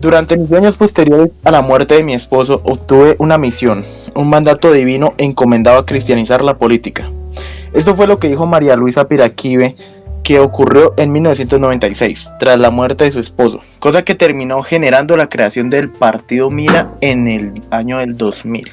Durante mis años posteriores a la muerte de mi esposo obtuve una misión, un mandato divino encomendado a cristianizar la política. Esto fue lo que dijo María Luisa Piraquive, que ocurrió en 1996, tras la muerte de su esposo, cosa que terminó generando la creación del Partido Mira en el año del 2000.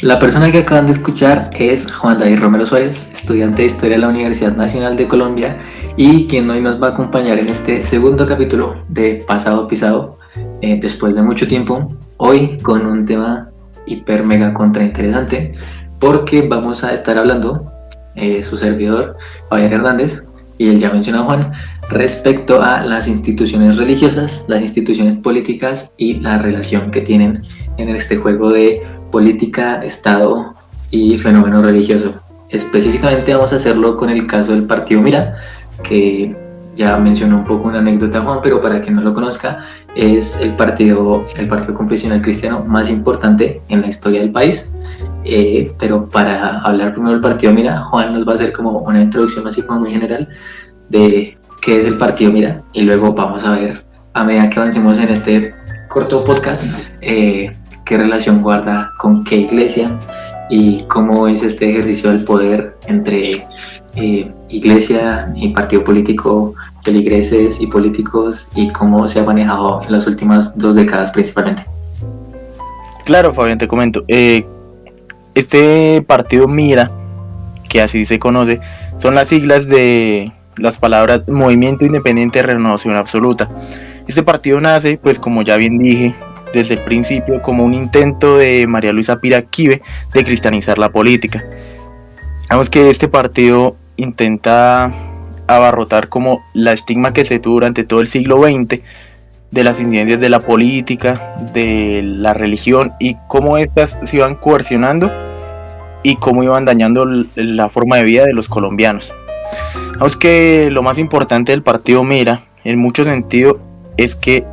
La persona que acaban de escuchar es Juan David Romero Suárez, estudiante de Historia de la Universidad Nacional de Colombia y quien hoy nos va a acompañar en este segundo capítulo de Pasado Pisado, después de mucho tiempo, hoy con un tema hiper mega contra interesante, porque vamos a estar hablando, su servidor Javier Hernández y el ya mencionado Juan, respecto a las instituciones religiosas, las instituciones políticas y la relación que tienen en este juego de política, Estado y fenómeno religioso. Específicamente vamos a hacerlo con el caso del Partido Mira, que ya mencionó un poco una anécdota Juan, pero para quien no lo conozca, es el partido confesional cristiano más importante en la historia del país. Pero para hablar primero del Partido Mira, Juan nos va a hacer como una introducción así como muy general de qué es el Partido Mira, y luego vamos a ver, a medida que avancemos en este corto podcast, qué relación guarda con qué iglesia y cómo es este ejercicio del poder entre iglesia y partido político, feligreses y políticos, y cómo se ha manejado en las últimas 2 décadas principalmente. Claro, Fabián, te comento. Este Partido Mira, que así se conoce, son las siglas de las palabras Movimiento Independiente de Renovación Absoluta. Este partido nace, pues como ya bien dije, desde el principio como un intento de María Luisa Piraquive de cristianizar la política. Vemos que este partido intenta abarrotar como la estigma que se tuvo durante todo el siglo XX de las incidencias de la política, de la religión y cómo estas se iban coercionando y cómo iban dañando la forma de vida de los colombianos. Vemos que lo más importante del Partido Mira, en mucho sentido, es que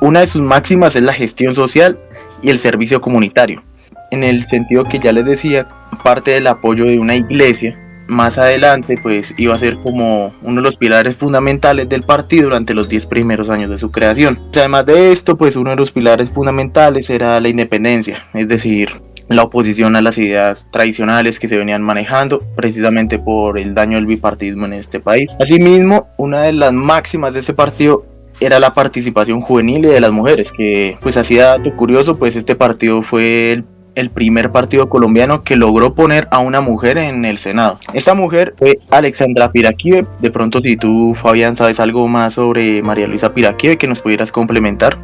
una de sus máximas es la gestión social y el servicio comunitario, en el sentido que ya les decía, parte del apoyo de una iglesia. Más adelante pues iba a ser como uno de los pilares fundamentales del partido durante los 10 primeros años de su creación. Además de esto, pues uno de los pilares fundamentales era la independencia, es decir, la oposición a las ideas tradicionales que se venían manejando precisamente por el daño del bipartidismo en este país. Asimismo, una de las máximas de este partido era la participación juvenil y de las mujeres, que pues así dato curioso, pues este partido fue el primer partido colombiano que logró poner a una mujer en el Senado. Esta mujer fue Alexandra Piraquive. De pronto, si tú, Fabián, sabes algo más sobre María Luisa Piraquive que nos pudieras complementar.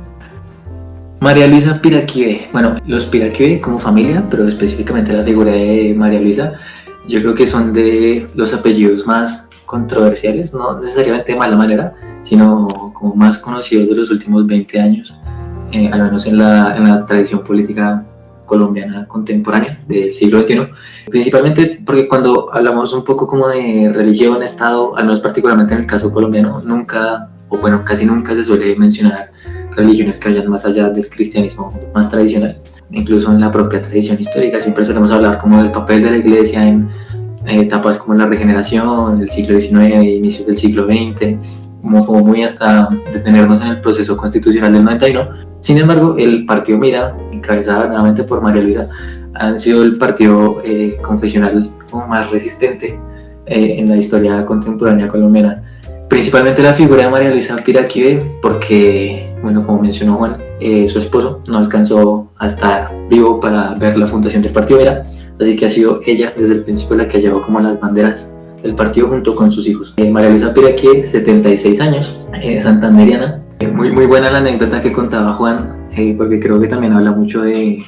María Luisa Piraquive, bueno, los Piraquive como familia, pero específicamente la figura de María Luisa, yo creo que son de los apellidos más controversiales, no necesariamente de mala manera, sino como más conocidos de los últimos 20 años, al menos en la tradición política colombiana contemporánea del siglo XXI, principalmente porque cuando hablamos un poco como de religión, Estado, al menos particularmente en el caso colombiano, casi nunca se suele mencionar religiones que vayan más allá del cristianismo más tradicional. Incluso en la propia tradición histórica siempre solemos hablar como del papel de la iglesia en etapas como la regeneración, el siglo XIX, inicios del siglo XX, como muy hasta detenernos en el proceso constitucional del 91. Sin embargo, el Partido Mira, encabezado nuevamente por María Luisa, han sido el partido confesional más resistente en la historia contemporánea colombiana. Principalmente la figura de María Luisa Piraquive, porque, bueno, como mencionó Juan, su esposo no alcanzó a estar vivo para ver la fundación del Partido Mira, así que ha sido ella desde el principio la que ha llevado como las banderas del partido junto con sus hijos. María Luisa Piraquive, 76 años, santanderiana. Muy buena la anécdota que contaba Juan, porque creo que también habla mucho de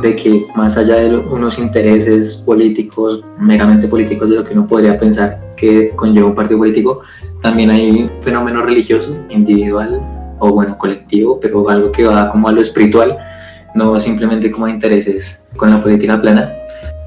que más allá de unos intereses políticos, meramente políticos, de lo que uno podría pensar que conlleva un partido político, también hay un fenómeno religioso, individual o bueno, colectivo, pero algo que va como a lo espiritual, no simplemente como a intereses con la política plana.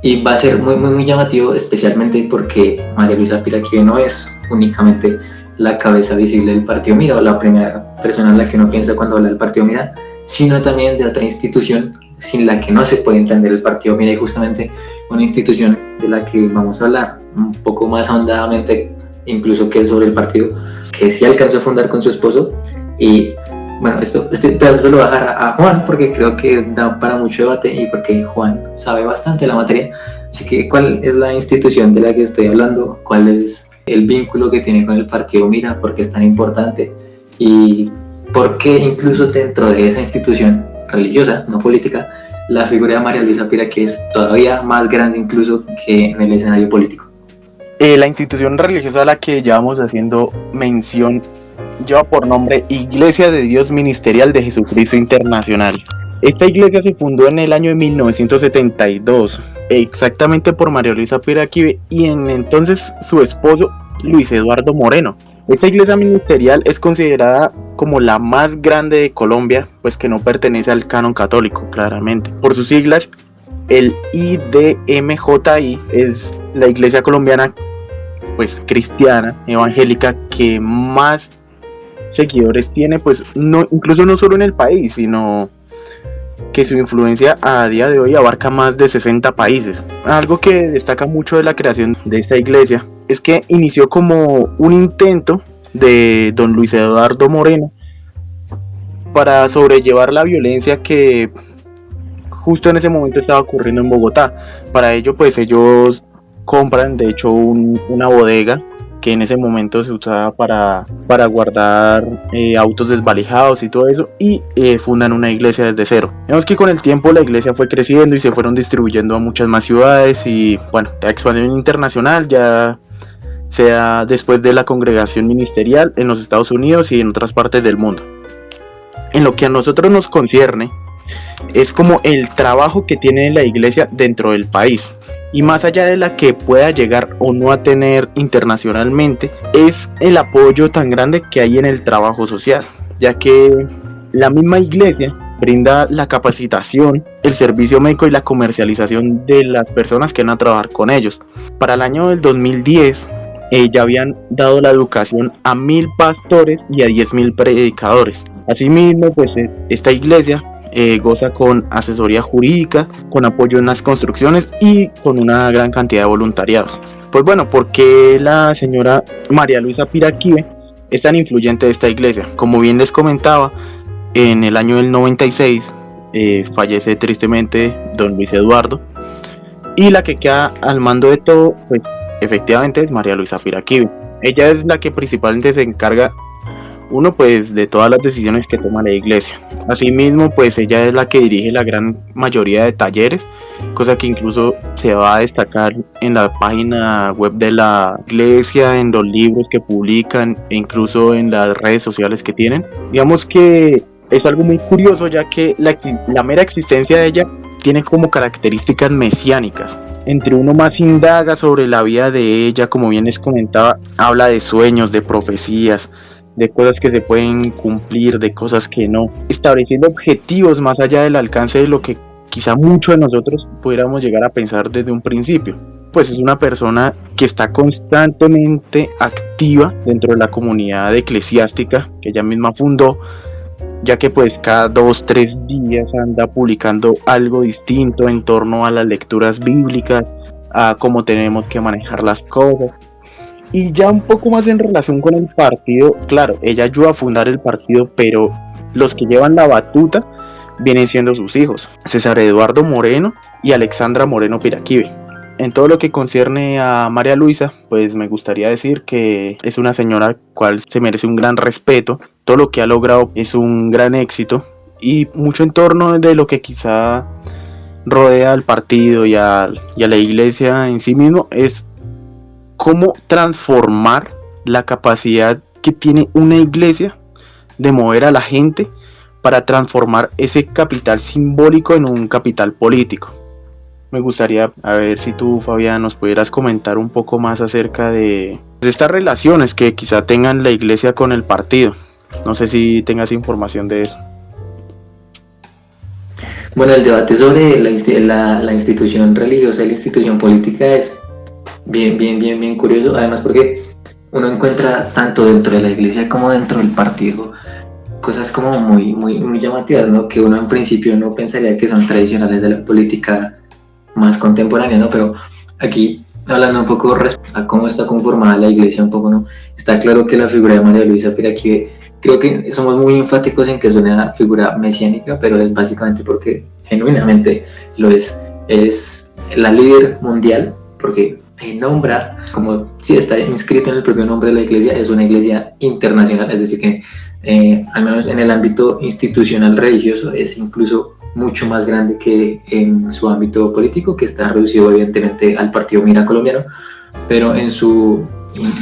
Y va a ser muy llamativo, especialmente porque María Luisa Piraquive no es únicamente la cabeza visible del Partido Mira o la primera persona en la que uno piensa cuando habla del Partido Mira, sino también de otra institución sin la que no se puede entender el Partido Mira, y justamente una institución de la que vamos a hablar un poco más ahondadamente, incluso que sobre el partido, que sí alcanzó a fundar con su esposo y bueno, este pedazo se lo voy a dejar a Juan porque creo que da para mucho debate y porque Juan sabe bastante de la materia. Así que, ¿cuál es la institución de la que estoy hablando? ¿Cuál es el vínculo que tiene con el partido Mira? ¿Por qué es tan importante? ¿Y por qué incluso dentro de esa institución religiosa, no política, la figura de María Luisa Piraquí es todavía más grande incluso que en el escenario político? La institución religiosa a la que llevamos haciendo mención lleva por nombre Iglesia de Dios Ministerial de Jesucristo Internacional. Esta iglesia se fundó en el año de 1972, exactamente por María Luisa Piraquive y en entonces su esposo Luis Eduardo Moreno. Esta iglesia ministerial es considerada como la más grande de Colombia, pues que no pertenece al canon católico, claramente. Por sus siglas, el IDMJI es la iglesia colombiana, pues cristiana, evangélica, que más seguidores tiene, pues no, incluso no solo en el país, sino que su influencia a día de hoy abarca más de 60 países. Algo que destaca mucho de la creación de esta iglesia es que inició como un intento de don Luis Eduardo Moreno para sobrellevar la violencia que justo en ese momento estaba ocurriendo en Bogotá. Para ello, pues ellos compran de hecho una bodega que en ese momento se usaba para guardar autos desvalijados y todo eso, y fundan una iglesia desde cero. Vemos que con el tiempo la iglesia fue creciendo y se fueron distribuyendo a muchas más ciudades y bueno, la expansión internacional ya sea después de la congregación ministerial en los Estados Unidos y en otras partes del mundo. En lo que a nosotros nos concierne es como el trabajo que tiene la iglesia dentro del país. Y más allá de la que pueda llegar o no a tener internacionalmente, es el apoyo tan grande que hay en el trabajo social, ya que la misma iglesia brinda la capacitación, el servicio médico y la comercialización de las personas que van a trabajar con ellos. Para el año del 2010 ya habían dado la educación a 1,000 pastores y a 10,000 predicadores. Asimismo, pues esta iglesia goza con asesoría jurídica, con apoyo en las construcciones y con una gran cantidad de voluntariados. Pues bueno, ¿por qué la señora María Luisa Piraquive es tan influyente de esta iglesia? Como bien les comentaba, en el año del 96 fallece tristemente don Luis Eduardo, y la que queda al mando de todo, pues efectivamente es María Luisa Piraquive. Ella es la que principalmente se encarga pues de todas las decisiones que toma la iglesia. Asimismo, pues ella es la que dirige la gran mayoría de talleres, cosa que incluso se va a destacar en la página web de la iglesia, en los libros que publican e incluso en las redes sociales que tienen. Digamos que es algo muy curioso, ya que la mera existencia de ella tiene como características mesiánicas. Entre uno más indaga sobre la vida de ella, como bien les comentaba, habla de sueños, de profecías, de cosas que se pueden cumplir, de cosas que no, estableciendo objetivos más allá del alcance de lo que quizá muchos de nosotros pudiéramos llegar a pensar desde un principio. Pues es una persona que está constantemente activa dentro de la comunidad eclesiástica que ella misma fundó, ya que pues cada 2-3 días anda publicando algo distinto en torno a las lecturas bíblicas, a cómo tenemos que manejar las cosas. Y ya un poco más en relación con el partido, claro, ella ayudó a fundar el partido, pero los que llevan la batuta vienen siendo sus hijos, César Eduardo Moreno y Alexandra Moreno Piraquive. En todo lo que concierne a María Luisa, pues me gustaría decir que es una señora cual se merece un gran respeto. Todo lo que ha logrado es un gran éxito y mucho en torno de lo que quizá rodea al partido y a la iglesia en sí mismo es cómo transformar la capacidad que tiene una iglesia de mover a la gente para transformar ese capital simbólico en un capital político. Me gustaría a ver si tú, Fabián, nos pudieras comentar un poco más acerca de estas relaciones que quizá tengan la iglesia con el partido. No sé si tengas información de eso. Bueno, el debate sobre la institución religiosa y la institución política es bien curioso, además porque uno encuentra tanto dentro de la iglesia como dentro del partido cosas como muy llamativas, ¿no? Que uno en principio no pensaría que son tradicionales de la política más contemporánea, ¿no? Pero aquí, hablando un poco respecto a cómo está conformada la iglesia un poco, ¿no? Está claro que la figura de María Luisa Piraquive Creo que somos muy enfáticos en que es una figura mesiánica, pero es básicamente porque genuinamente lo es. Es la líder mundial, porque nombra, como si está inscrito en el propio nombre de la iglesia, es una iglesia internacional, es decir que al menos en el ámbito institucional religioso es incluso mucho más grande que en su ámbito político, que está reducido evidentemente al partido Mira colombiano, pero en su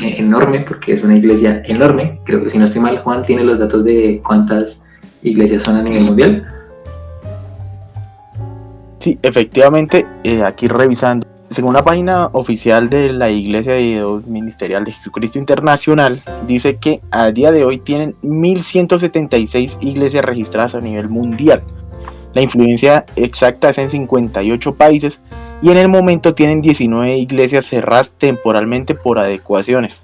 enorme, porque es una iglesia enorme, creo que si no estoy mal, Juan tiene los datos de cuántas iglesias son a nivel mundial. Sí, efectivamente, aquí revisando, según la página oficial de la Iglesia de Dios Ministerial de Jesucristo Internacional, dice que a día de hoy tienen 1.176 iglesias registradas a nivel mundial. La influencia exacta es en 58 países y en el momento tienen 19 iglesias cerradas temporalmente por adecuaciones.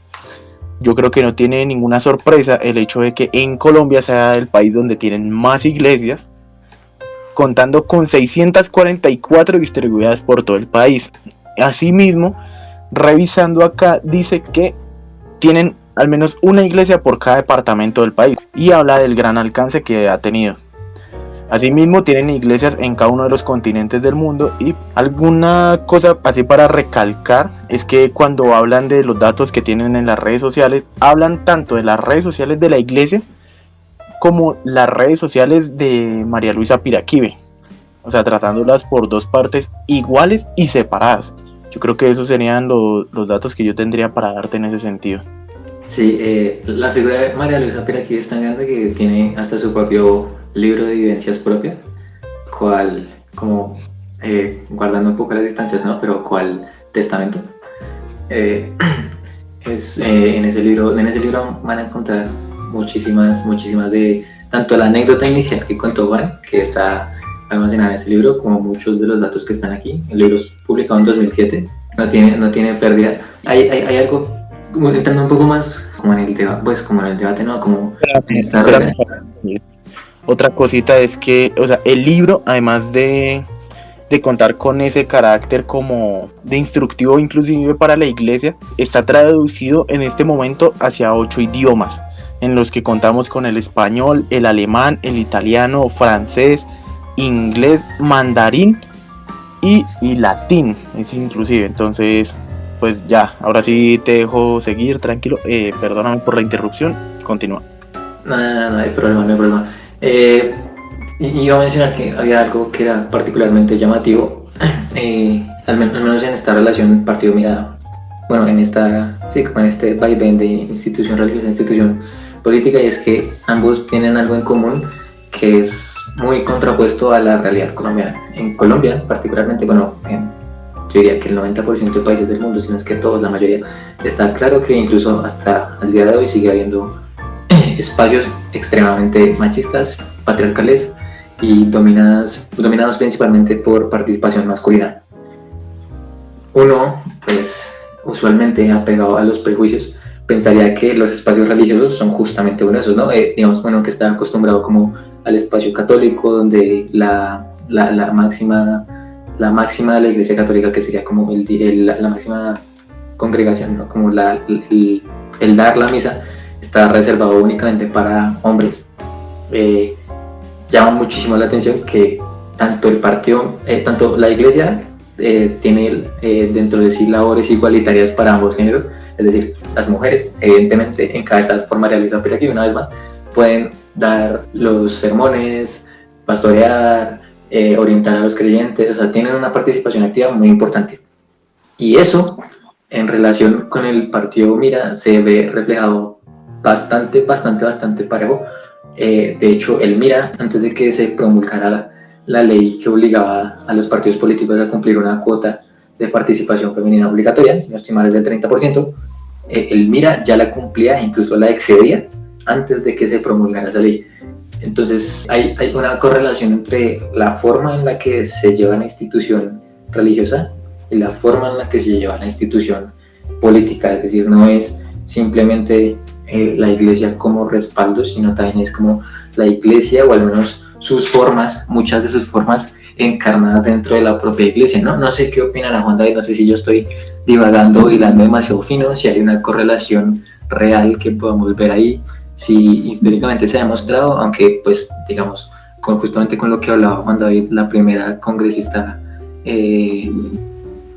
Yo creo que no tiene ninguna sorpresa el hecho de que en Colombia sea el país donde tienen más iglesias, contando con 644 distribuidas por todo el país. Asimismo, revisando acá, dice que tienen al menos una iglesia por cada departamento del país y habla del gran alcance que ha tenido. Asimismo, tienen iglesias en cada uno de los continentes del mundo. Y alguna cosa así para recalcar es que cuando hablan de los datos que tienen en las redes sociales, hablan tanto de las redes sociales de la iglesia como las redes sociales de María Luisa Piraquive, o sea, tratándolas por dos partes iguales y separadas. Yo creo que esos serían los datos que yo tendría para darte en ese sentido. Sí, la figura de María Luisa Piraquive es tan grande que tiene hasta su propio libro de vivencias propias, cual, como guardando un poco las distancias, ¿no? Pero cual testamento. En ese libro van a encontrar muchísimas de tanto la anécdota inicial que contó Juan, que está almacenada en ese libro, como muchos de los datos que están aquí. El libro es publicado en 2007, no tiene pérdida. Hay algo, entrando un poco más como en el debate, pues como en el debate, no, como en esta regla. Otra cosita es que, o sea, el libro, además de contar con ese carácter como de instructivo inclusive para la iglesia, está traducido en este momento hacia 8 idiomas, en los que contamos con el español, el alemán, el italiano, francés, inglés, mandarín y latín, es inclusive. Entonces, pues ya, ahora sí te dejo seguir, tranquilo, perdóname por la interrupción, continúa. No hay problema. Iba a mencionar que había algo que era particularmente llamativo, al menos en esta relación partido Mira, bueno, en este vaivén de institución religiosa, institución política, y es que ambos tienen algo en común que es muy contrapuesto a la realidad colombiana. En Colombia, particularmente, bueno, yo diría que el 90% de países del mundo, si no es que todos, la mayoría, está claro que incluso hasta el día de hoy sigue habiendo espacios extremadamente machistas, patriarcales y dominados principalmente por participación masculina. Uno, pues, usualmente apegado a los prejuicios, pensaría que los espacios religiosos son justamente uno de esos, ¿no? Digamos, bueno, que está acostumbrado como al espacio católico, donde la máxima de la Iglesia Católica, que sería como la máxima congregación, ¿no? Como el dar la misa, está reservado únicamente para hombres. Llama muchísimo la atención que tanto la iglesia tiene dentro de sí labores igualitarias para ambos géneros, es decir, las mujeres, evidentemente encabezadas por María Luisa Piraquive, una vez más, pueden dar los sermones, pastorear, orientar a los creyentes, o sea, tienen una participación activa muy importante. Y eso, en relación con el partido Mira, se ve reflejado bastante parejo. De hecho, el Mira, antes de que se promulgara la ley que obligaba a los partidos políticos a cumplir una cuota de participación femenina obligatoria, si no estoy mal es del 30%, el Mira ya la cumplía e incluso la excedía antes de que se promulgara esa ley. Entonces hay una correlación entre la forma en la que se lleva la institución religiosa y la forma en la que se lleva la institución política, es decir, no es simplemente la iglesia como respaldo, sino también es como la iglesia, o al menos sus formas, muchas de sus formas encarnadas dentro de la propia iglesia, ¿no? No sé qué opinará Juan David, no sé si yo estoy divagando, hilando demasiado fino, si hay una correlación real que podamos ver ahí, si históricamente se ha demostrado, aunque pues digamos, justamente con lo que hablaba Juan David, la primera congresista que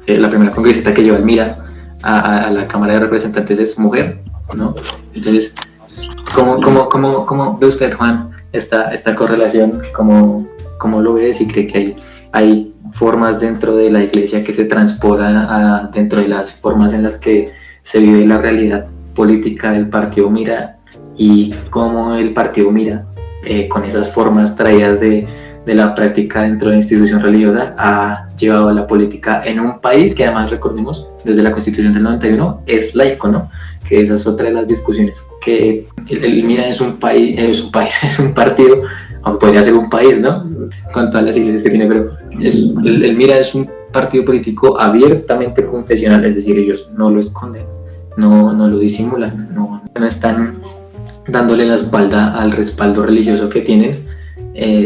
lleva el MIRA a la Cámara de Representantes es mujer, ¿no? Entonces, ¿cómo ve usted, Juan, esta correlación? ¿Cómo lo ve? Si cree que hay formas dentro de la iglesia que se transporan dentro de las formas en las que se vive la realidad política del partido MIRA, y cómo el partido MIRA, con esas formas traídas de la práctica dentro de la institución religiosa, ha llevado a la política en un país que, además, recordemos, desde la Constitución del 91 es laico, ¿no? Que esa es otra de las discusiones, que el MIRA es un partido, aunque podría ser un país, ¿no? Con todas las iglesias que tiene, pero el MIRA es un partido político abiertamente confesional, es decir, ellos no lo esconden, no lo disimulan, no están dándole la espalda al respaldo religioso que tienen,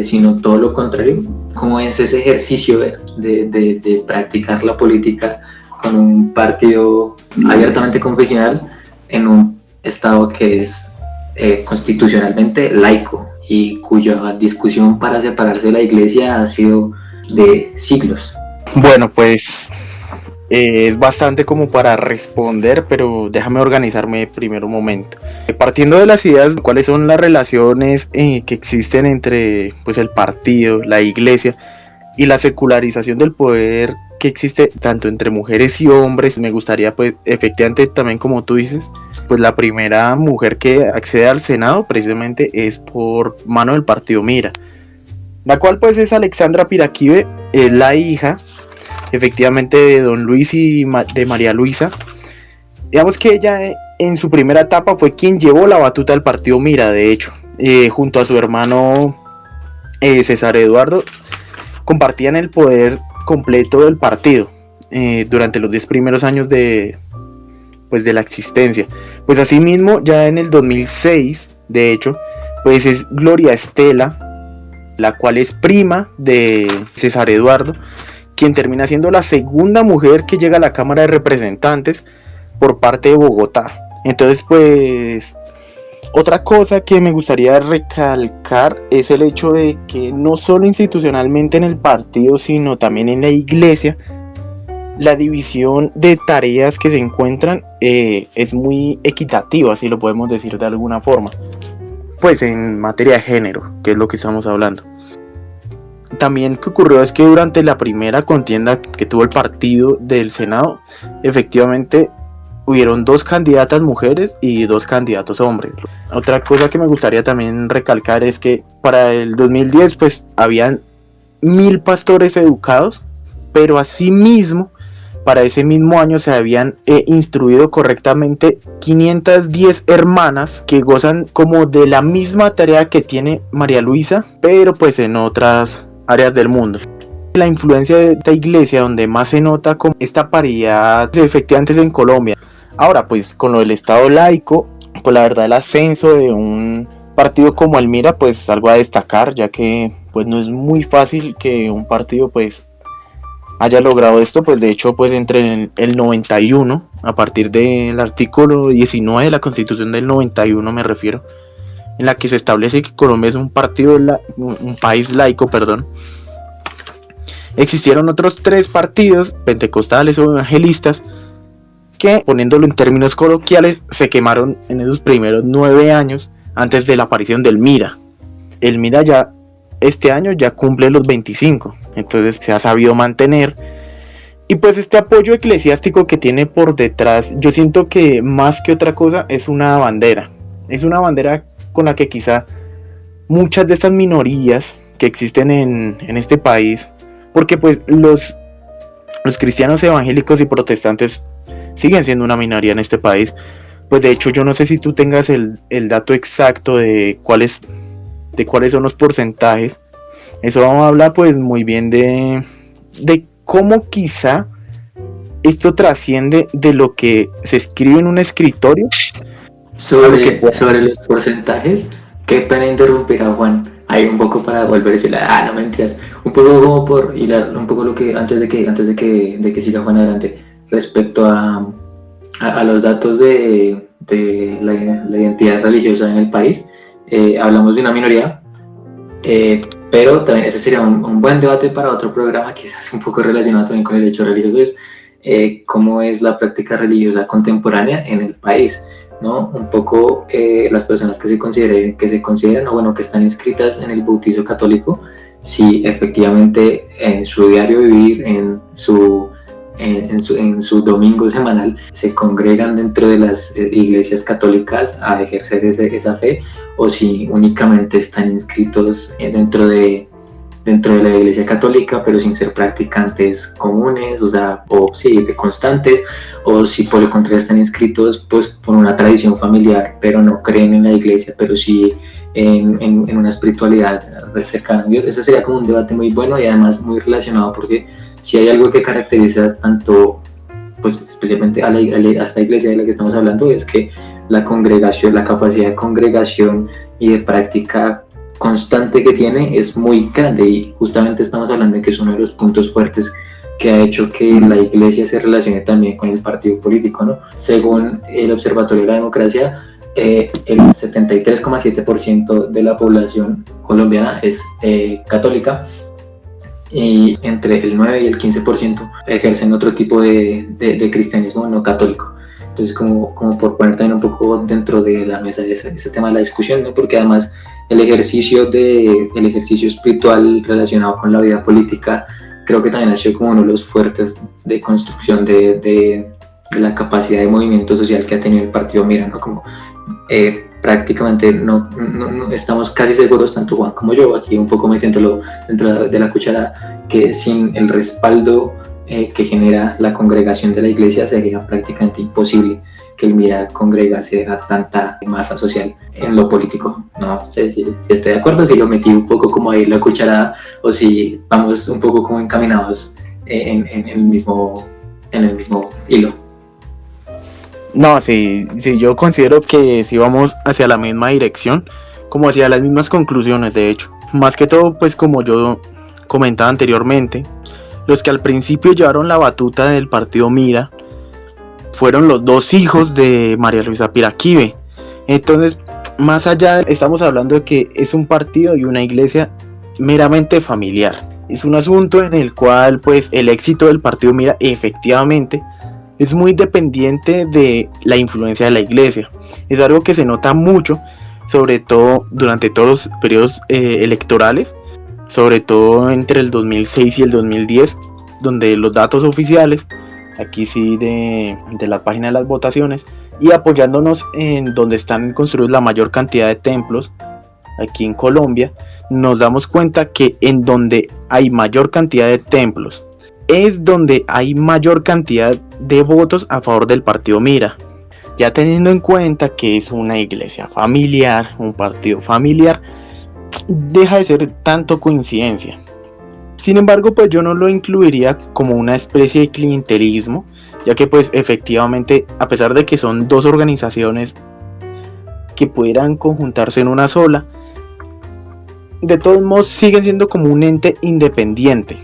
sino todo lo contrario. ¿Cómo es ese ejercicio de practicar la política con un partido abiertamente confesional en un estado que es constitucionalmente laico y cuya discusión para separarse de la iglesia ha sido de siglos? Bueno, pues es bastante como para responder, pero déjame organizarme primero un momento. Partiendo de las ideas, ¿cuáles son las relaciones que existen entre pues el partido, la iglesia y la secularización del poder que existe tanto entre mujeres y hombres? Me gustaría, pues, efectivamente, también como tú dices, pues la primera mujer que accede al Senado precisamente es por mano del partido MIRA, la cual pues es Alexandra Piraquive, es la hija efectivamente de don Luis y de María Luisa. Digamos que ella en su primera etapa fue quien llevó la batuta del partido MIRA, de hecho, junto a su hermano César Eduardo, compartían el poder completo del partido durante los 10 primeros años de la existencia. Pues asimismo, ya en el 2006, de hecho, pues es Gloria Estela, la cual es prima de César Eduardo, quien termina siendo la segunda mujer que llega a la Cámara de Representantes por parte de Bogotá. Entonces, pues, otra cosa que me gustaría recalcar es el hecho de que no solo institucionalmente en el partido, sino también en la iglesia, la división de tareas que se encuentran es muy equitativa, si lo podemos decir de alguna forma. Pues en materia de género, que es lo que estamos hablando. También que ocurrió es que durante la primera contienda que tuvo el partido del Senado, efectivamente hubieron 2 candidatas mujeres y 2 candidatos hombres. Otra cosa que me gustaría también recalcar es que para el 2010 pues habían 1000 pastores educados, pero asimismo para ese mismo año se habían instruido correctamente 510 hermanas que gozan como de la misma tarea que tiene María Luisa, pero pues en otras áreas del mundo. La influencia de esta iglesia donde más se nota como esta paridad efectivamente es en Colombia. Ahora pues con lo del estado laico, pues la verdad el ascenso de un partido como el MIRA pues es algo a destacar, ya que pues no es muy fácil que un partido pues haya logrado esto. Pues de hecho pues entre el 91, a partir del artículo 19 de la Constitución del 91 me refiero, en la que se establece que Colombia es un país laico, existieron otros 3 partidos pentecostales o evangelistas que, poniéndolo en términos coloquiales, se quemaron en esos primeros 9 años antes de la aparición del MIRA. El MIRA ya este año ya cumple los 25, entonces se ha sabido mantener. Y pues este apoyo eclesiástico que tiene por detrás, yo siento que más que otra cosa es una bandera. Es una bandera con la que quizá muchas de estas minorías que existen en este país, porque pues los cristianos evangélicos y protestantes siguen siendo una minoría en este país. Pues de hecho yo no sé si tú tengas el dato exacto de cuáles son los porcentajes. Eso vamos a hablar pues muy bien de cómo quizá esto trasciende de lo que se escribe en un escritorio. Sobre los porcentajes, qué pena interrumpir a Juan ahí un poco para volver a decirle, no mentiras, un poco como por hilar un poco lo que antes de que siga Juan adelante, respecto a los datos de la identidad religiosa en el país. Hablamos de una minoría, pero también ese sería un buen debate para otro programa, quizás un poco relacionado también con el hecho religioso, es cómo es la práctica religiosa contemporánea en el país, ¿no? Un poco las personas que se consideran, o bueno, que están inscritas en el bautizo católico, si efectivamente en su diario vivir, en su domingo semanal, se congregan dentro de las iglesias católicas a ejercer esa fe, o si únicamente están inscritos dentro de la iglesia católica, pero sin ser practicantes comunes, constantes, o si por el contrario están inscritos pues por una tradición familiar, pero no creen en la iglesia, pero sí en una espiritualidad cercana a Dios. Ese sería como un debate muy bueno y además muy relacionado, porque si hay algo que caracteriza tanto, pues especialmente a esta iglesia de la que estamos hablando, es que la congregación, la capacidad de congregación y de práctica constante que tiene es muy grande, y justamente estamos hablando de que es uno de los puntos fuertes que ha hecho que la iglesia se relacione también con el partido político, ¿no? Según el Observatorio de la Democracia, el 73,7% de la población colombiana es católica, y entre el 9 y el 15% ejercen otro tipo de cristianismo no católico. Entonces, como por poner también un poco dentro de la mesa ese tema de la discusión, ¿no? Porque además el ejercicio espiritual relacionado con la vida política creo que también ha sido como uno de los fuertes de construcción de la capacidad de movimiento social que ha tenido el partido Mira, ¿no? Como prácticamente no estamos casi seguros, tanto Juan como yo, aquí un poco metiéndolo dentro de la cuchara, que sin el respaldo que genera la congregación de la iglesia sería prácticamente imposible que el Mira congregase a tanta masa social en lo político. No sé si estoy de acuerdo, si lo metí un poco como ahí la cuchara, o si vamos un poco como encaminados en el mismo hilo. No, sí, yo considero que sí vamos hacia la misma dirección, como hacia las mismas conclusiones, de hecho. Más que todo, pues como yo comentaba anteriormente, los que al principio llevaron la batuta del partido Mira fueron los dos hijos de María Luisa Piraquive. Entonces, más allá, estamos hablando de que es un partido y una iglesia meramente familiar. Es un asunto en el cual, pues, el éxito del partido Mira efectivamente es muy dependiente de la influencia de la iglesia. Es algo que se nota mucho, sobre todo durante todos los periodos electorales, sobre todo entre el 2006 y el 2010, donde los datos oficiales, aquí sí de la página de las votaciones, y apoyándonos en donde están construidos la mayor cantidad de templos, aquí en Colombia, nos damos cuenta que en donde hay mayor cantidad de templos es donde hay mayor cantidad de votos a favor del partido Mira. Ya teniendo en cuenta que es una iglesia familiar, un partido familiar, deja de ser tanto coincidencia. Sin embargo, pues yo no lo incluiría como una especie de clientelismo, ya que pues efectivamente, a pesar de que son dos organizaciones que pudieran conjuntarse en una sola, de todos modos siguen siendo como un ente independiente.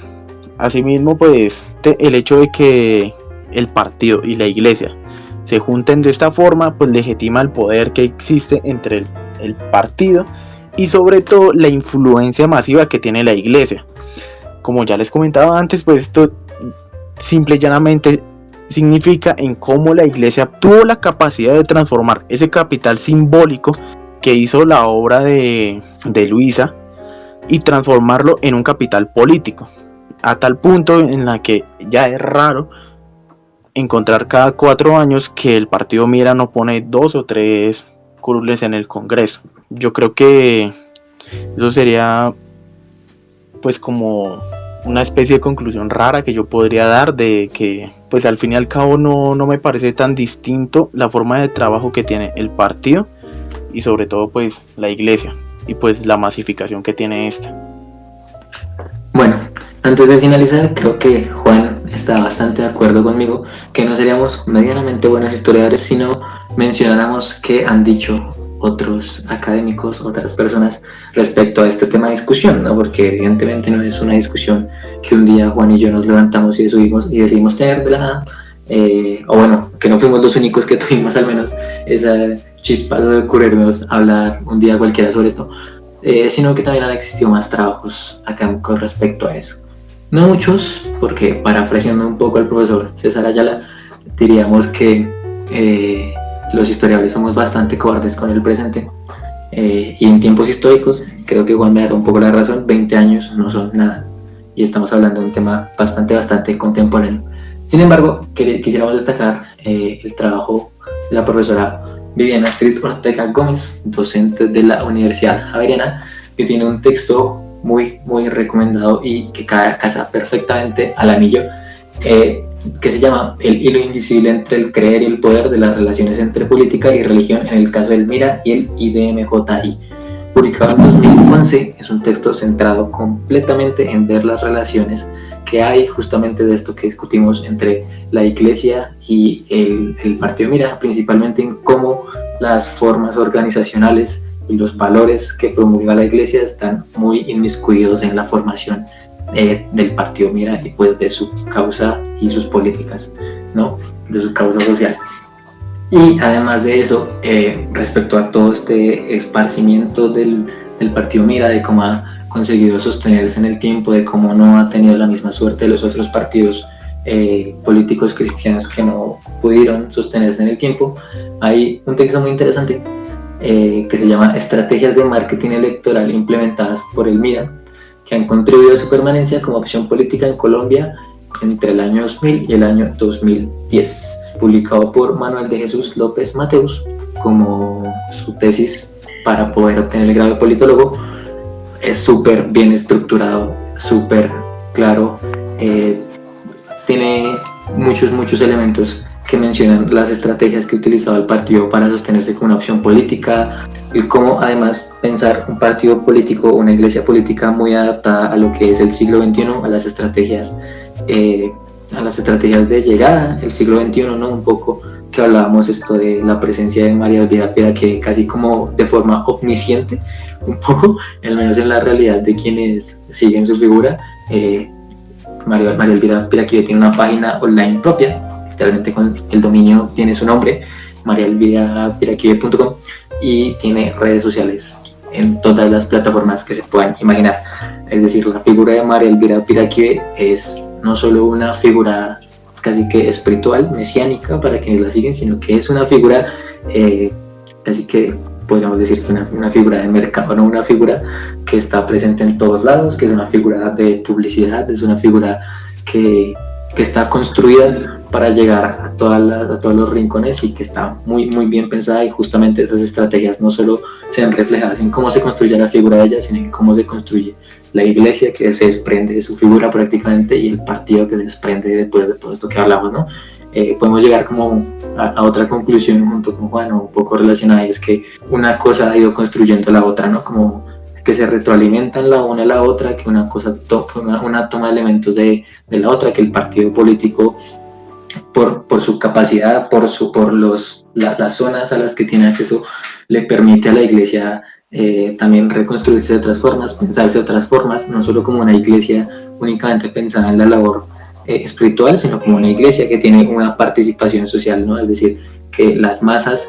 Asimismo, pues el hecho de que el partido y la iglesia se junten de esta forma, pues legitima el poder que existe entre el partido y sobre todo la influencia masiva que tiene la iglesia. Como ya les comentaba antes, pues esto simple y llanamente significa en cómo la iglesia tuvo la capacidad de transformar ese capital simbólico que hizo la obra de Luisa y transformarlo en un capital político, a tal punto en la que ya es raro encontrar cada 4 años que el partido Mira no pone 2 o 3 curules en el Congreso. Yo creo que eso sería pues como una especie de conclusión rara que yo podría dar, de que pues al fin y al cabo no me parece tan distinto la forma de trabajo que tiene el partido y sobre todo pues la iglesia y pues la masificación que tiene esta. Bueno, antes de finalizar, creo que Juan está bastante de acuerdo conmigo que no seríamos medianamente buenos historiadores si no mencionáramos qué han dicho otros académicos, otras personas respecto a este tema de discusión, ¿no? Porque evidentemente no es una discusión que un día Juan y yo nos levantamos y decidimos tener de la nada, o bueno, que no fuimos los únicos que tuvimos al menos esa chispa de ocurrirnos hablar un día cualquiera sobre esto, sino que también han existido más trabajos acá con respecto a eso. No muchos, porque parafraseando un poco al profesor César Ayala, diríamos que los historiadores somos bastante cobardes con el presente, y en tiempos históricos, creo que Juan me dará un poco la razón, 20 años no son nada, y estamos hablando de un tema bastante contemporáneo. Sin embargo, quisiéramos destacar el trabajo de la profesora Viviana Astrid Ortega Gómez, docente de la Universidad Javeriana, que tiene un texto muy recomendado y que casa perfectamente al anillo, que se llama El hilo invisible entre el creer y el poder de las relaciones entre política y religión en el caso del MIRA y el IDMJI. Publicado en 2011, es un texto centrado completamente en ver las relaciones que hay justamente de esto que discutimos entre la Iglesia y el partido MIRA, principalmente en cómo las formas organizacionales y los valores que promulga la Iglesia están muy inmiscuidos en la formación del partido MIRA y pues de su causa y sus políticas, ¿no? De su causa social. Y además de eso, respecto a todo este esparcimiento del partido MIRA, de cómo ha conseguido sostenerse en el tiempo, de cómo no ha tenido la misma suerte de los otros partidos políticos cristianos que no pudieron sostenerse en el tiempo, hay un texto muy interesante que se llama Estrategias de Marketing Electoral implementadas por el MIRA, que han contribuido a su permanencia como opción política en Colombia entre el año 2000 y el año 2010, publicado por Manuel de Jesús López Mateus como su tesis para poder obtener el grado de politólogo. Es súper bien estructurado, súper claro, tiene muchos elementos que mencionan las estrategias que utilizaba el partido para sostenerse como una opción política, y cómo además pensar un partido político, una iglesia política muy adaptada a lo que es el siglo XXI, a las estrategias de llegada del siglo XXI, ¿no? Un poco que hablábamos esto de la presencia de María Elvira Piraquive casi como de forma omnisciente, un poco, al menos en la realidad de quienes siguen su figura. María Elvira Piraquive tiene una página online propia, literalmente con el dominio tiene su nombre, mariaelvirapiraquive.com, y tiene redes sociales en todas las plataformas que se puedan imaginar. Es decir, la figura de María Elvira Piraquive es no solo una figura casi que espiritual, mesiánica para quienes la siguen, sino que es una figura casi que podríamos decir que una figura de mercado, no una figura que está presente en todos lados, que es una figura de publicidad, es una figura que está construida para llegar a todos los rincones y que está muy bien pensada, y justamente esas estrategias no solo se ven reflejadas en cómo se construye la figura de ella, sino en cómo se construye la iglesia, que se desprende de su figura prácticamente, y el partido que se desprende después de todo esto que hablamos, ¿no? Podemos llegar como a otra conclusión junto con Juan, un poco relacionada, y es que una cosa ha ido construyendo la otra, ¿no? Como que se retroalimentan la una a la otra, que una cosa una toma de elementos de la otra, que el partido político por su capacidad, por las zonas a las que tiene acceso, le permite a la iglesia también reconstruirse de otras formas, pensarse de otras formas, no solo como una iglesia únicamente pensada en la labor espiritual, sino como una iglesia que tiene una participación social, ¿no? Es decir, que las masas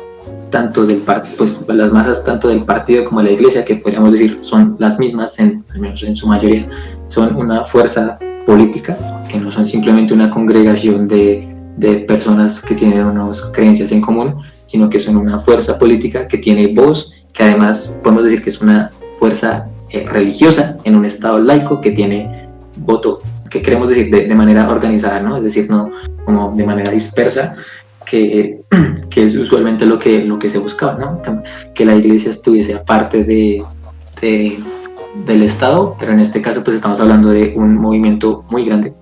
tanto del partido como de la iglesia, que podríamos decir son las mismas, al menos en su mayoría, son una fuerza política, que no son simplemente una congregación de personas que tienen unas creencias en común, sino que son una fuerza política que tiene voz, que además podemos decir que es una fuerza religiosa en un estado laico que tiene voto, que queremos decir de manera organizada, ¿no? Es decir, no como de manera dispersa, que es usualmente lo que se buscaba, ¿no? Que la iglesia estuviese aparte del Estado, pero en este caso pues estamos hablando de un movimiento muy grande,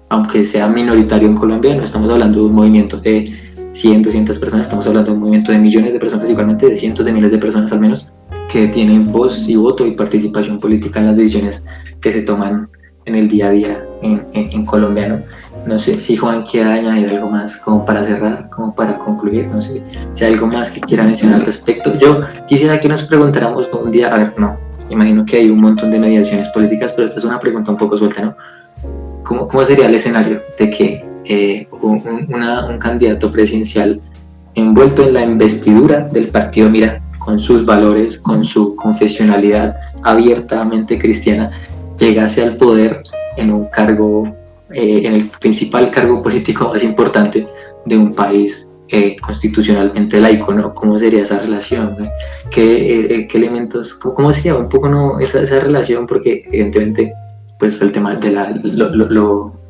aunque sea minoritario en Colombia, no estamos hablando de un movimiento de 100, 200 personas, estamos hablando de un movimiento de millones de personas, igualmente de cientos de miles de personas al menos, que tienen voz y voto y participación política en las decisiones que se toman en el día a día en Colombia, ¿no? No sé si Juan quiere añadir algo más como para cerrar, como para concluir, no sé si hay algo más que quiera mencionar al respecto. Yo quisiera que nos preguntáramos un día, a ver, no, imagino que hay un montón de mediaciones políticas, pero esta es una pregunta un poco suelta, ¿no? ¿Cómo sería el escenario de que un candidato presidencial envuelto en la investidura del partido Mira, con sus valores, con su confesionalidad abiertamente cristiana, llegase al poder en un cargo, en el principal cargo político más importante de un país constitucionalmente laico, ¿no? ¿Cómo sería esa relación, ¿no? ¿Qué elementos, cómo sería un poco, ¿no? esa relación? Porque evidentemente pues el tema de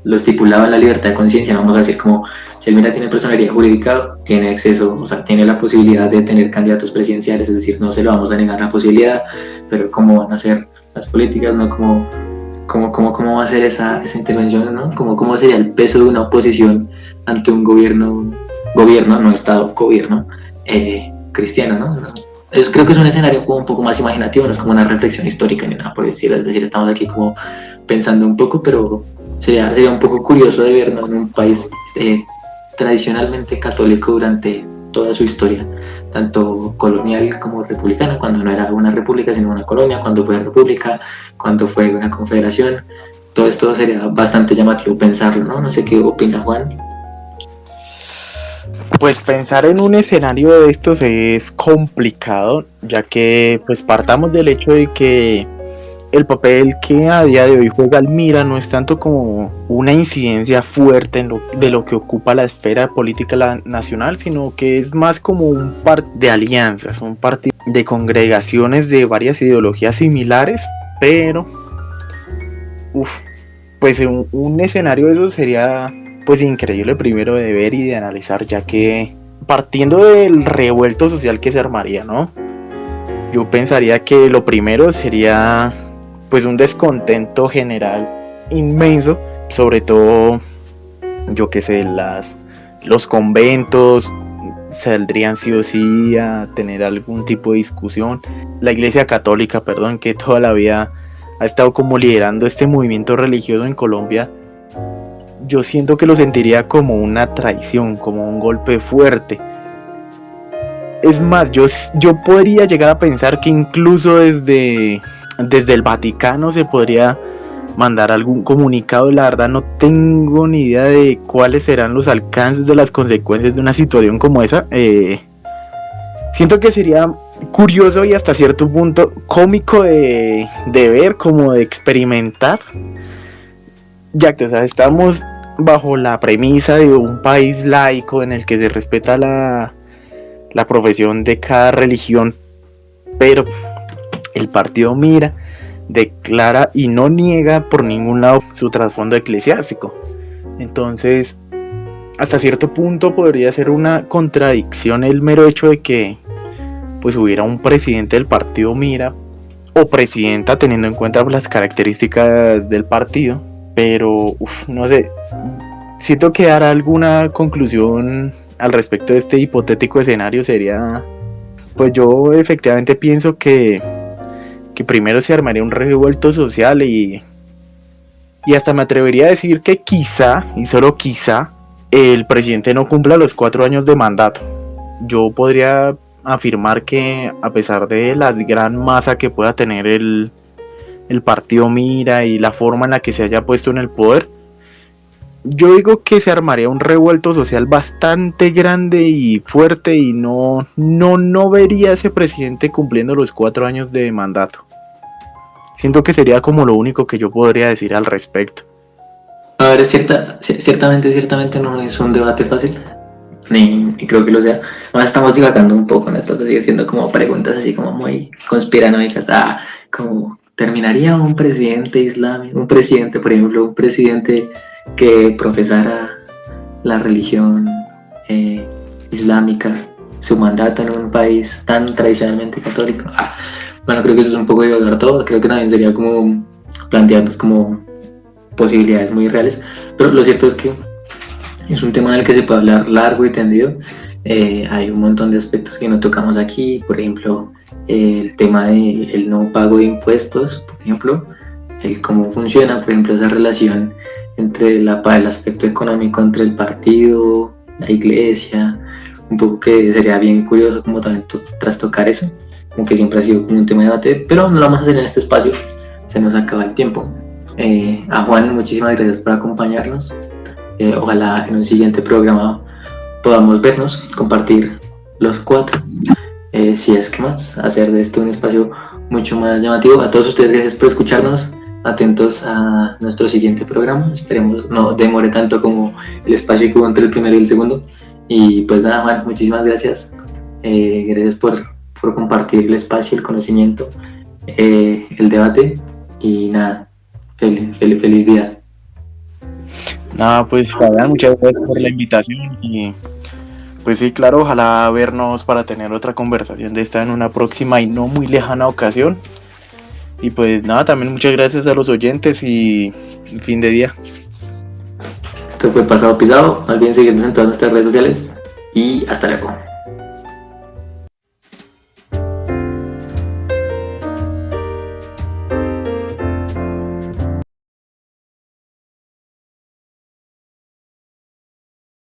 lo estipulado en la libertad de conciencia, vamos a decir, como si el Mira tiene personería jurídica, tiene acceso, o sea, tiene la posibilidad de tener candidatos presidenciales, es decir, no se lo vamos a negar la posibilidad, pero cómo van a ser las políticas, ¿no? ¿Cómo va a ser esa intervención, ¿no? ¿Cómo sería el peso de una oposición ante un gobierno, no Estado, gobierno cristiano, ¿no? Creo que es un escenario un poco más imaginativo, no es como una reflexión histórica ni nada por decirlo, es decir, estamos aquí como pensando un poco, pero sería un poco curioso de ver, ¿no? En un país tradicionalmente católico durante toda su historia, tanto colonial como republicana, cuando no era una república sino una colonia, cuando fue república, cuando fue una confederación. Todo esto sería bastante llamativo pensarlo, ¿no? No sé qué opina Juan. Pues pensar en un escenario de estos es complicado, ya que pues partamos del hecho de que el papel que a día de hoy juega el Mira no es tanto como una incidencia fuerte de lo que ocupa la esfera política nacional, sino que es más como un par de alianzas, un partido de congregaciones de varias ideologías similares, pero pues un escenario de eso sería pues increíble primero de ver y de analizar, ya que partiendo del revuelto social que se armaría, ¿no? Yo pensaría que lo primero sería pues un descontento general inmenso, sobre todo, yo que sé, los conventos saldrían sí o sí a tener algún tipo de discusión. La Iglesia Católica, que toda la vida ha estado como liderando este movimiento religioso en Colombia, yo siento que lo sentiría como una traición, como un golpe fuerte. Es más, yo podría llegar a pensar que incluso desde el Vaticano se podría mandar algún comunicado. La verdad no tengo ni idea de cuáles serán los alcances de las consecuencias de una situación como esa. Siento que sería curioso y hasta cierto punto cómico de ver, como de experimentar, ya que, o sea, estamos bajo la premisa de un país laico en el que se respeta la profesión de cada religión, pero el partido Mira declara y no niega por ningún lado su trasfondo eclesiástico. Entonces, hasta cierto punto podría ser una contradicción el mero hecho de que pues hubiera un presidente del partido Mira o presidenta, teniendo en cuenta las características del partido. Pero, no sé, siento que dar alguna conclusión al respecto de este hipotético escenario sería, pues yo efectivamente pienso que primero se armaría un revuelto social y hasta me atrevería a decir que quizá, y solo quizá, el presidente no cumpla los 4 años de mandato. Yo podría afirmar que a pesar de la gran masa que pueda tener el partido Mira y la forma en la que se haya puesto en el poder, yo digo que se armaría un revuelto social bastante grande y fuerte y no vería a ese presidente cumpliendo los 4 años de mandato. Siento que sería como lo único que yo podría decir al respecto. A ver, ciertamente no es un debate fácil, ni creo que lo sea. Además estamos divagando un poco, ¿no? Esto sigue siendo como preguntas así como muy conspiranoicas. Como ¿terminaría un presidente islámico? Un presidente, por ejemplo, un presidente que profesara la religión islámica, su mandato en un país tan tradicionalmente católico. Bueno, creo que eso es un poco divagar todo. Creo que también sería como plantearnos como posibilidades muy reales, pero lo cierto es que es un tema del que se puede hablar largo y tendido. Hay un montón de aspectos que no tocamos aquí, por ejemplo, el tema del no pago de impuestos, por ejemplo, el cómo funciona, por ejemplo, esa relación entre el aspecto económico entre el partido, la iglesia, un poco que sería bien curioso como también trastocar eso, como que siempre ha sido como un tema de debate, pero no lo vamos a hacer en este espacio, se nos acaba el tiempo. A Juan, muchísimas gracias por acompañarnos. Ojalá en un siguiente programa podamos vernos, compartir los 4, si es que más, hacer de esto un espacio mucho más llamativo. A todos ustedes, gracias por escucharnos, atentos a nuestro siguiente programa, esperemos no demore tanto como el espacio que hubo entre el primero y el segundo. Y pues nada, Juan, muchísimas gracias, gracias por compartir el espacio, el conocimiento, el debate, y nada, feliz día. Nada, pues Fabián, muchas gracias por la invitación y pues sí, claro, ojalá vernos para tener otra conversación de esta en una próxima y no muy lejana ocasión. Y pues nada, también muchas gracias a los oyentes y fin de día. Esto fue Pasado Pisado, no olviden seguirnos en todas nuestras redes sociales y hasta luego.